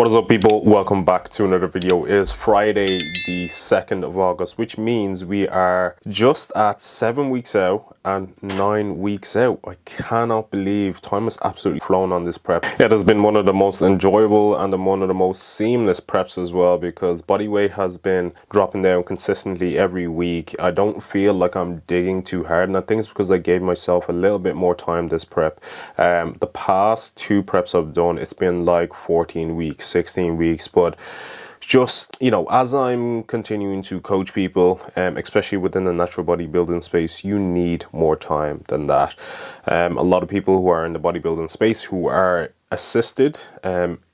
What is up, people? Welcome back to another video. It is Friday the 2nd of August, which means we are just at 7 weeks out and 9 weeks out. I cannot believe time has absolutely flown on this prep. It has been one of the most enjoyable and one of the most seamless preps as well, because body weight has been dropping down consistently every week. I don't feel like I'm digging too hard, and I think it's because I gave myself a little bit more time this prep. The past two preps I've done, it's been like 14 weeks, 16 weeks, but just, you know, as I'm continuing to coach people, especially within the natural bodybuilding space, you need more time than that. A lot of people who are in the bodybuilding space who are assisted,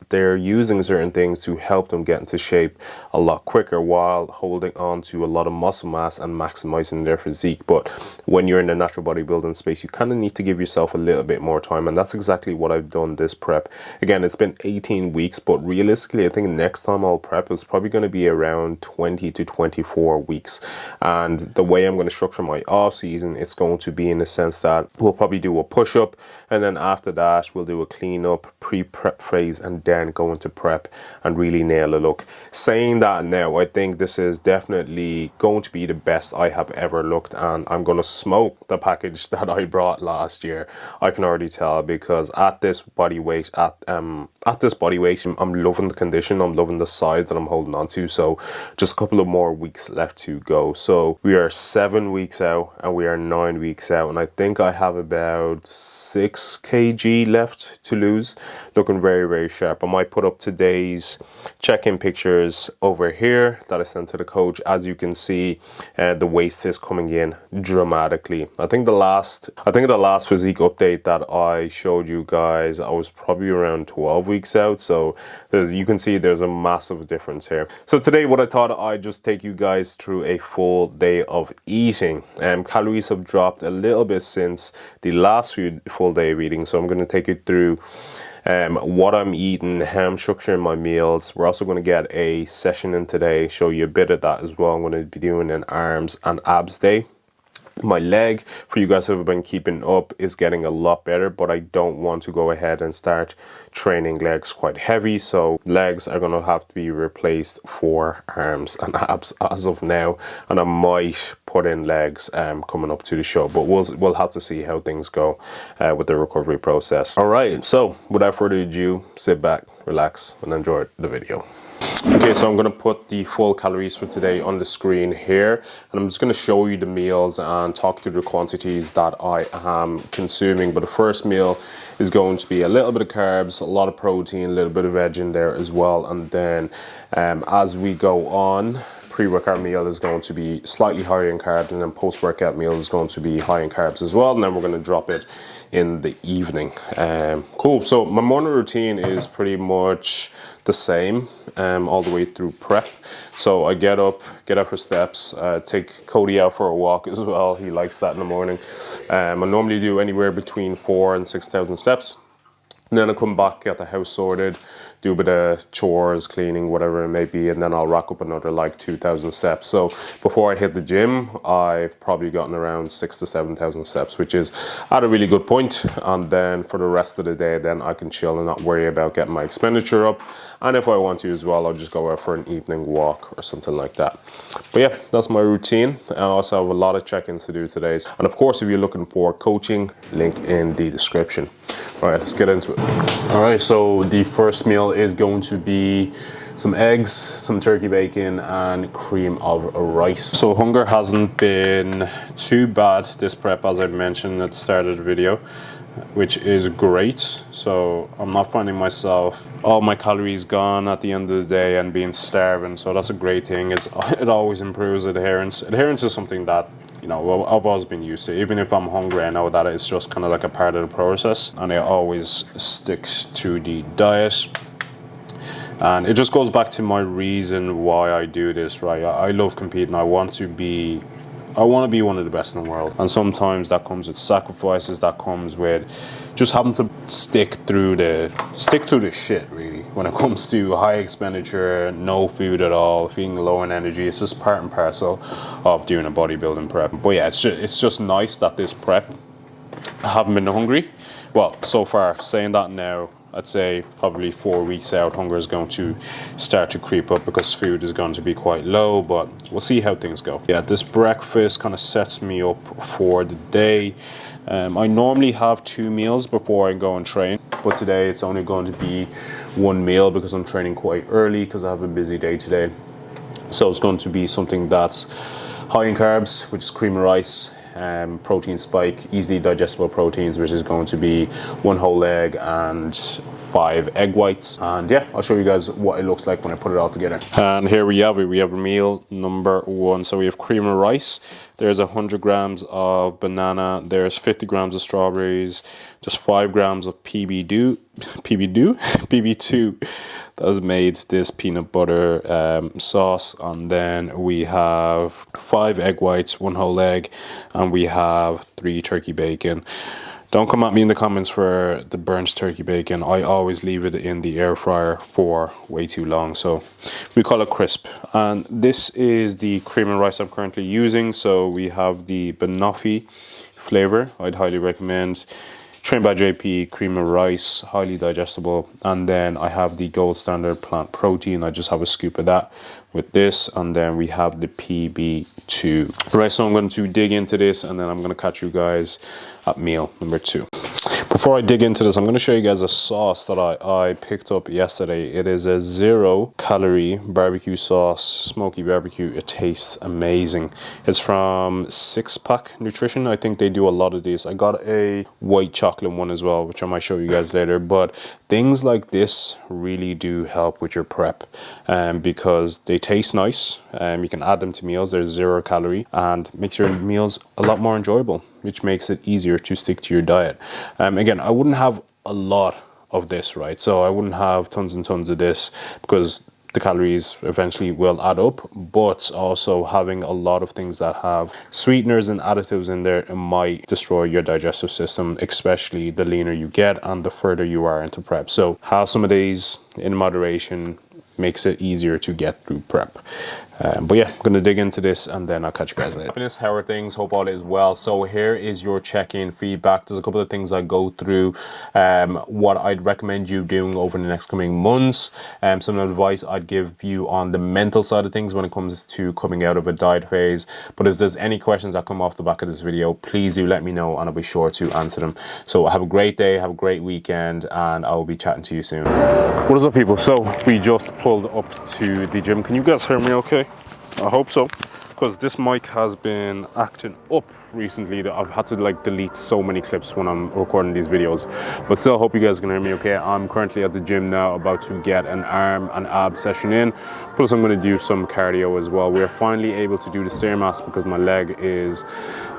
they're using certain things to help them get into shape a lot quicker while holding on to a lot of muscle mass and maximizing their physique. But when you're in the natural bodybuilding space, you kind of need to give yourself a little bit more time, and that's exactly what I've done this prep. Again, it's been 18 weeks, but realistically, I think next time I'll prep is probably going to be around 20 to 24 weeks. And the way I'm going to structure my off season, it's going to be in the sense that we'll probably do a push-up, and then after that we'll do a clean-up, pre-prep phase, and then go into prep and really nail a look. Saying that now, I think this is definitely going to be the best I have ever looked, and I'm going to smoke the package that I brought last year. I can already tell, because at this body weight, I'm loving the condition, I'm loving the size that I'm holding on to. So just a couple of more weeks left to go. So we are 7 weeks out and we are 9 weeks out, and I think I have about 6 kg left to lose. Looking very, very sharp. I might put up today's check-in pictures over here that I sent to the coach. As you can see, the waist is coming in dramatically. I think the last physique update that I showed you guys, I was probably around 12 weeks out. So you can see there's a massive difference here. So today, what I thought, I'd just take you guys through a full day of eating. Calories have dropped a little bit since the last few full day of eating, so I'm going to take you through what I'm eating, how I'm structuring my meals. We're also going to get a session in today, show you a bit of that as well. I'm going to be doing an arms and abs day. My leg, for you guys who have been keeping up, is getting a lot better, but I don't want to go ahead and start training legs quite heavy. So legs are going to have to be replaced for arms and abs as of now, and I might put in legs coming up to the show, but we'll have to see how things go with the recovery process. All right, so without further ado, sit back, relax, and enjoy the video. Okay, so I'm going to put the full calories for today on the screen here, and I'm just going to show you the meals and talk through the quantities that I am consuming. But the first meal is going to be a little bit of carbs, a lot of protein, a little bit of veg in there as well, and then as we go on, pre-workout meal is going to be slightly higher in carbs, and then post-workout meal is going to be high in carbs as well, and then we're going to drop it in the evening. Cool. So my morning routine is pretty much the same all the way through prep. So I get up for steps, take Cody out for a walk as well. He likes that in the morning. I normally do anywhere between 4,000 and 6,000 steps. And then I come back, get the house sorted, do a bit of chores, cleaning, whatever it may be, and then I'll rack up another like 2,000 steps. So before I hit the gym, I've probably gotten around 6,000 to 7,000 steps, which is at a really good point. And then for the rest of the day, then I can chill and not worry about getting my expenditure up. And if I want to as well, I'll just go out for an evening walk or something like that. But yeah, that's my routine. I also have a lot of check-ins to do today. And of course, if you're looking for coaching, link in the description. All right, let's get into it. All right, so the first meal is going to be some eggs, some turkey bacon, and cream of rice. So hunger hasn't been too bad this prep, as I mentioned at the start of the video, which is great. So I'm not finding myself all my calories gone at the end of the day and being starving. So that's a great thing. It always improves adherence. Adherence is something that, you know, I've always been used to. Even if I'm hungry, I know that it's just kind of like a part of the process, and it always sticks to the diet. And it just goes back to my reason why I do this, right? I love competing. I want to be one of the best in the world. And sometimes that comes with sacrifices, that comes with just having to stick through the shit, really. When it comes to high expenditure, no food at all, feeling low in energy, it's just part and parcel of doing a bodybuilding prep. But yeah, it's just nice that this prep I haven't been hungry. Well, so far, saying that now, I'd say probably 4 weeks out, hunger is going to start to creep up because food is going to be quite low, but we'll see how things go. Yeah, this breakfast kind of sets me up for the day. I normally have 2 meals before I go and train, but today it's only going to be 1 meal because I'm training quite early because I have a busy day today. So it's going to be something that's high in carbs, which is cream of rice, protein spike, easily digestible proteins, which is going to be 1 whole egg and 5 egg whites. And yeah, I'll show you guys what it looks like when I put it all together. And here we have it. We have meal number 1. So we have cream of rice. There's 100 grams of banana. There's 50 grams of strawberries. Just 5 grams of PB2 that has made this peanut butter sauce. And then we have 5 egg whites, 1 whole egg, and we have 3 turkey bacon. Don't come at me in the comments for the burnt turkey bacon. I always leave it in the air fryer for way too long, so we call it crisp. And this is the cream and rice I'm currently using. So we have the banoffee flavor. I'd highly recommend. Trained by JP, cream of rice, highly digestible. And then I have the gold standard plant protein. I just have a scoop of that with this. And then we have the PB2. Right, so I'm going to dig into this and then I'm going to catch you guys at meal number 2. Before I dig into this, I'm going to show you guys a sauce that I picked up yesterday. It is a 0-calorie barbecue sauce, smoky barbecue. It tastes amazing. It's from Six Pack Nutrition. I think they do a lot of these. I got a white chocolate one as well, which I might show you guys later. But things like this really do help with your prep because they taste nice. You can add them to meals. They're 0 calorie and makes your meals a lot more enjoyable, which makes it easier to stick to your diet. Again, I wouldn't have a lot of this, right? So I wouldn't have tons and tons of this because the calories eventually will add up, but also having a lot of things that have sweeteners and additives in there, it might destroy your digestive system, especially the leaner you get and the further you are into prep. So have some of these in moderation, makes it easier to get through prep. But yeah, I'm gonna dig into this and then I'll catch you guys later. How are things? Hope all is well. So here is your check-in feedback. There's a couple of things I go through, what I'd recommend you doing over the next coming months, some advice I'd give you on the mental side of things when it comes to coming out of a diet phase. But if there's any questions that come off the back of this video, please do let me know and I'll be sure to answer them. So have a great day, have a great weekend, and I'll be chatting to you soon. What is up, people? So we just pulled up to the gym. Can you guys hear me okay? I hope so, because this mic has been acting up recently that I've had to like delete so many clips when I'm recording these videos, but still hope you guys can hear me okay. I'm currently at the gym now, about to get an arm and ab session in, plus I'm going to do some cardio as well. We're finally able to do the Stairmaster because my leg is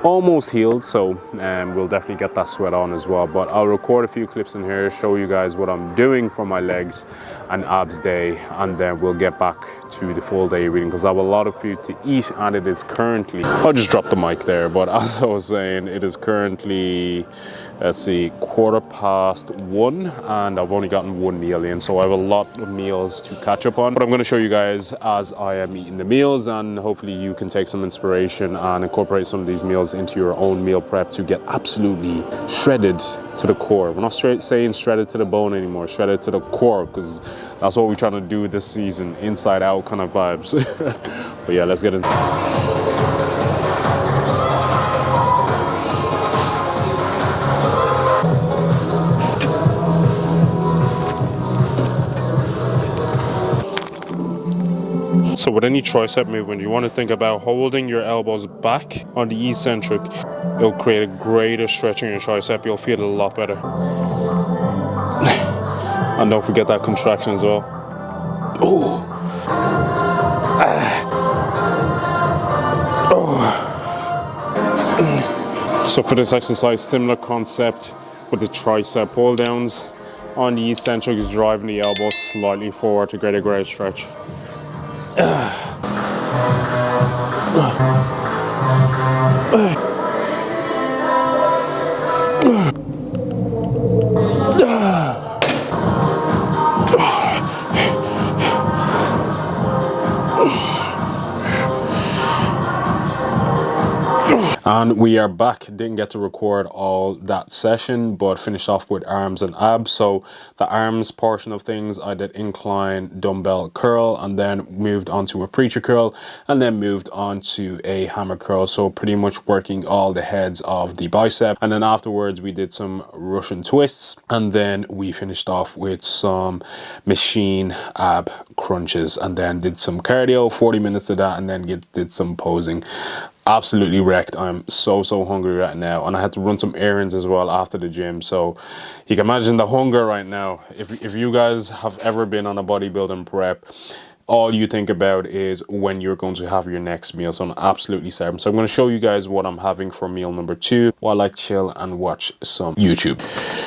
almost healed, so we'll definitely get that sweat on as well. But I'll record a few clips in here, show you guys what I'm doing for my legs and abs day, and then we'll get back to the full day reading because I have a lot of food to eat. And it is currently, I'll just drop the mic there, but as I was saying, it is currently, let's see, 1:15 and I've only gotten 1 meal in, so I have a lot of meals to catch up on. But I'm going to show you guys as I am eating the meals, and hopefully you can take some inspiration and incorporate some of these meals into your own meal prep to get absolutely shredded to the core. We're not saying shredded to the bone anymore, shredded to the core, because that's what we're trying to do this season, inside out kind of vibes. But yeah, let's get into it. So with any tricep movement, you want to think about holding your elbows back on the eccentric. It'll create a greater stretch in your tricep. You'll feel it a lot better. And don't forget that contraction as well. Oh. Oh. So for this exercise, similar concept with the tricep pull downs. On the eccentric is driving the elbow slightly forward to get a great stretch. And we are back. Didn't get to record all that session, but finished off with arms and abs. So the arms portion of things, I did incline dumbbell curl, and then moved on to a preacher curl, and then moved on to a hammer curl. So pretty much working all the heads of the bicep. And then afterwards we did some Russian twists, and then we finished off with some machine ab crunches, and then did some cardio, 40 minutes of that, and then did some posing. Absolutely wrecked. I'm so hungry right now, and I had to run some errands as well after the gym, so you can imagine the hunger right now. If you guys have ever been on a bodybuilding prep, all you think about is when you're going to have your next meal. So I'm absolutely starving. So I'm going to show you guys what I'm having for meal number 2 while I chill and watch some YouTube.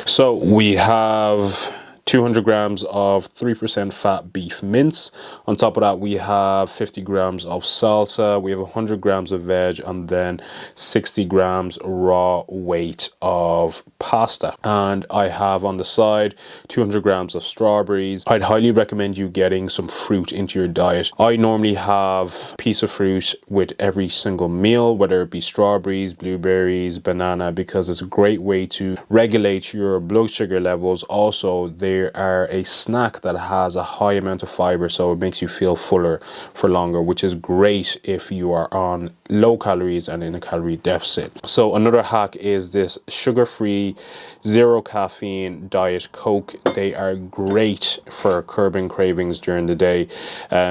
So we have 200 grams of 3% fat beef mince. On top of that, we have 50 grams of salsa. We have 100 grams of veg, and then 60 grams raw weight of pasta. And I have on the side 200 grams of strawberries. I'd highly recommend you getting some fruit into your diet. I normally have a piece of fruit with every single meal, whether it be strawberries, blueberries, banana, because it's a great way to regulate your blood sugar levels. Also, they are a snack that has a high amount of fiber, so it makes you feel fuller for longer, which is great if you are on low calories and in a calorie deficit. So another hack is this sugar-free, zero caffeine diet Coke. They are great for curbing cravings during the day.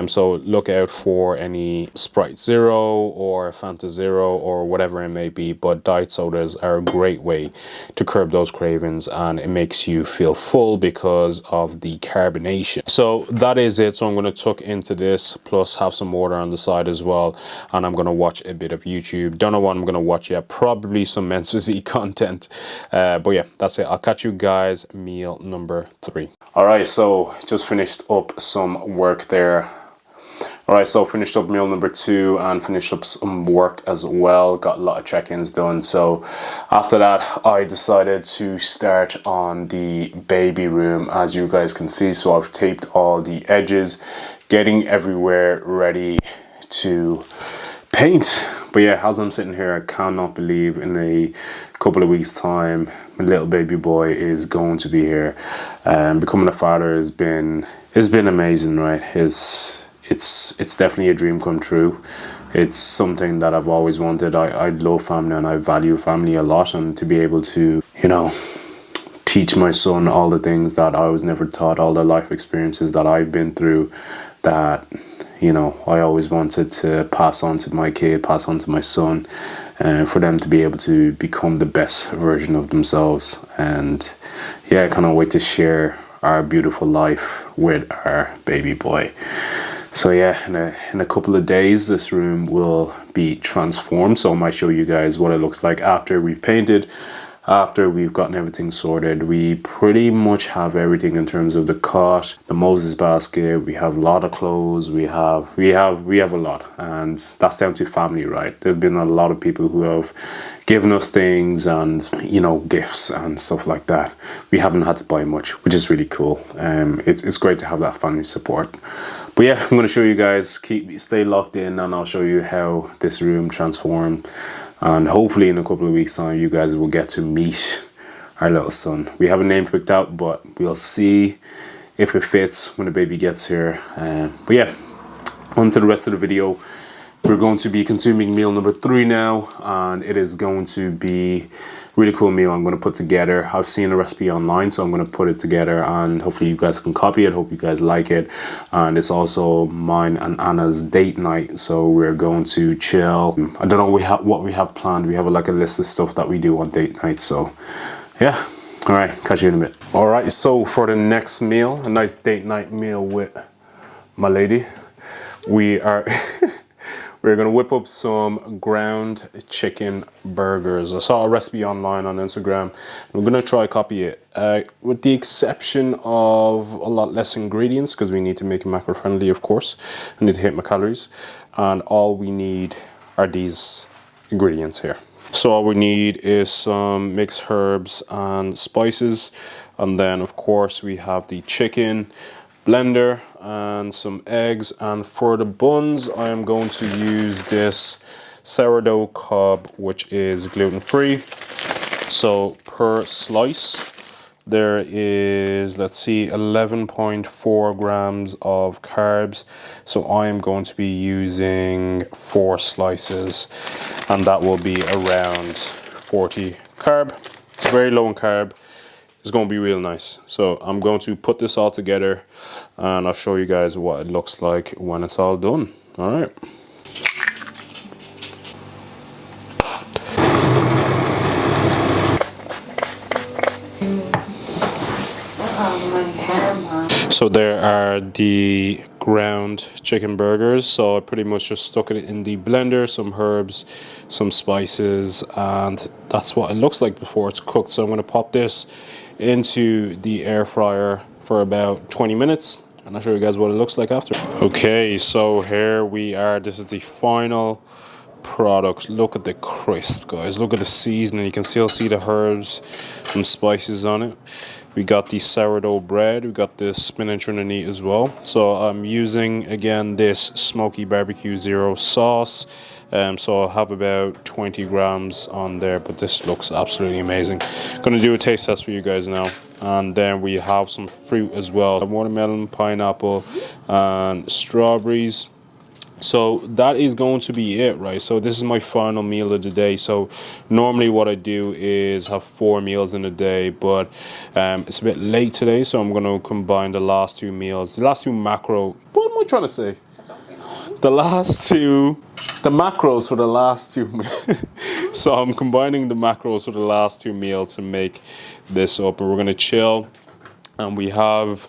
So look out for any Sprite Zero or Fanta Zero or whatever it may be, but diet sodas are a great way to curb those cravings, and it makes you feel full because of the carbonation. So that is it. So I'm going to tuck into this, plus have some water on the side as well, and I'm going to watch a bit of YouTube. Don't know what I'm going to watch yet. Probably some men's physique content, but yeah, that's it. I'll catch you guys meal number 3. All right, so just finished up some work there. All right, so finished up meal number 2 and finished up some work as well. Got a lot of check-ins done. So after that, I decided to start on the baby room, as you guys can see. So I've taped all the edges, getting everywhere ready to paint. But yeah, as I'm sitting here, I cannot believe in a couple of weeks' time, my little baby boy is going to be here. Becoming a father has been amazing, right? It's definitely a dream come true. It's something that I've always wanted. I love family and I value family a lot, and to be able to, you know, teach my son all the things that I was never taught, all the life experiences that I've been through, that, you know, I always wanted to pass on to my kid, pass on to my son, and for them to be able to become the best version of themselves. And yeah, I cannot wait to share our beautiful life with our baby boy. So yeah, in a couple of days, this room will be transformed. So I might show you guys what it looks like after we've painted, after we've gotten everything sorted. We pretty much have everything in terms of the cot, the Moses basket. We have a lot of clothes. We have a lot, and that's down to family, right? There've been a lot of people who have given us things and, you know, gifts and stuff like that. We haven't had to buy much, which is really cool. It's great to have that family support. But yeah, I'm going to show you guys, stay locked in, and I'll show you how this room transformed. And hopefully in a couple of weeks' time, you guys will get to meet our little son. We have a name picked out, but we'll see if it fits when the baby gets here. But yeah, on to the rest of the video. We're going to be consuming meal number 3 now, and it is going to be really cool meal I'm going to put together. I've seen a recipe online, so I'm going to put it together, and hopefully you guys can copy it. Hope you guys like it. And it's also mine and Anna's date night, so we're going to chill. I don't know what we have planned. We have like a list of stuff that we do on date night, so yeah. All right, catch you in a bit. All right, so for the next meal, a nice date night meal with my lady, we are we're gonna whip up some ground chicken burgers. I saw a recipe online on Instagram. We're gonna try copy it, with the exception of a lot less ingredients, because we need to make it macro friendly, of course. I need to hit my calories, and all we need are these ingredients here. So all we need is some mixed herbs and spices, and then of course we have the chicken, blender, and some eggs. And for the buns, I am going to use this sourdough cob, which is gluten-free. So per slice, there is, let's see, 11.4 grams of carbs. So I am going to be using 4 slices, and that will be around 40 carb. It's very low in carb. It's going to be real nice. So I'm going to put this all together, and I'll show you guys what it looks like when it's all done. All right. So there are the ground chicken burgers. So I pretty much just stuck it in the blender, some herbs, some spices, and that's what it looks like before it's cooked. So I'm going to pop this into the air fryer for about 20 minutes, and I'll show you guys what it looks like after. Okay, so here we are. This is the final product. Look at the crisp, guys. Look at the seasoning. You can still see the herbs and spices on it. We got the sourdough bread. We got the spinach underneath as well. So I'm using, again, this smoky barbecue zero sauce. So I'll have about 20 grams on there, but this looks absolutely amazing. Gonna do a taste test for you guys now. And then we have some fruit as well. Watermelon, pineapple, and strawberries. So that is going to be it, right? So this is my final meal of the day. So normally what I do is have 4 meals in a day, but it's a bit late today, so I'm going to combine the last 2 meals. The last 2 macro... What am I trying to say? The macros for the last 2 So I'm combining the macros for the last 2 meals to make this up, and we're going to chill. And we have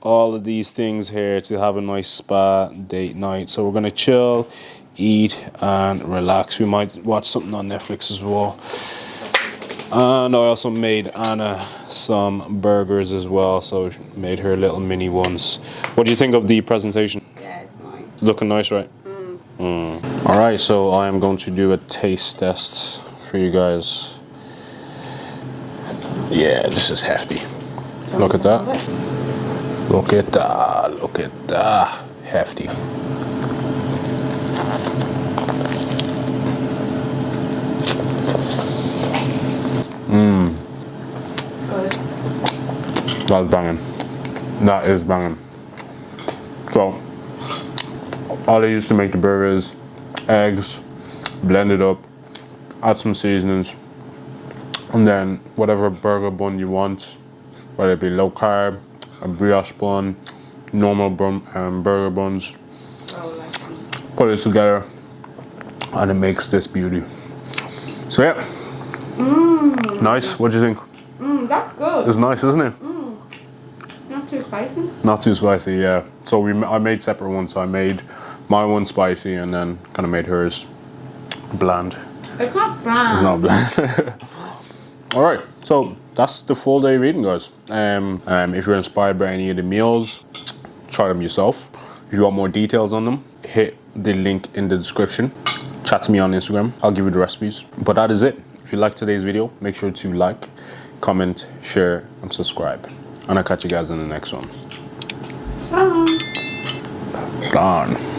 all of these things here to have a nice spa date night. So we're gonna chill, eat, and relax. We might watch something on Netflix as well. And I also made Anna some burgers as well. So made her little mini ones. What do you think of the presentation? Yeah, it's nice. Looking nice, right? All right, so I am going to do a taste test for you guys. Yeah, this is hefty. Look at that. Look at that. Look at that. Hefty. It's good. That's banging. That is banging. So, all I used to make the burgers, eggs, blend it up, add some seasonings, and then whatever burger bun you want, whether it be low carb, a brioche bun, normal burger buns. Put this together and it makes this beauty. So yeah, nice. What do you think? That's good. It's nice, isn't it? Not too spicy. Not too spicy, yeah. So I made separate ones. So I made my one spicy and then kind of made hers bland. It's not bland. It's not bland. All right, so that's the full day of eating, guys. If you're inspired by any of the meals, try them yourself. If you want more details on them, hit the link in the description. Chat to me on Instagram. I'll give you the recipes. But that is it. If you liked today's video, make sure to like, comment, share, and subscribe. And I'll catch you guys in the next one. Slán. Slán.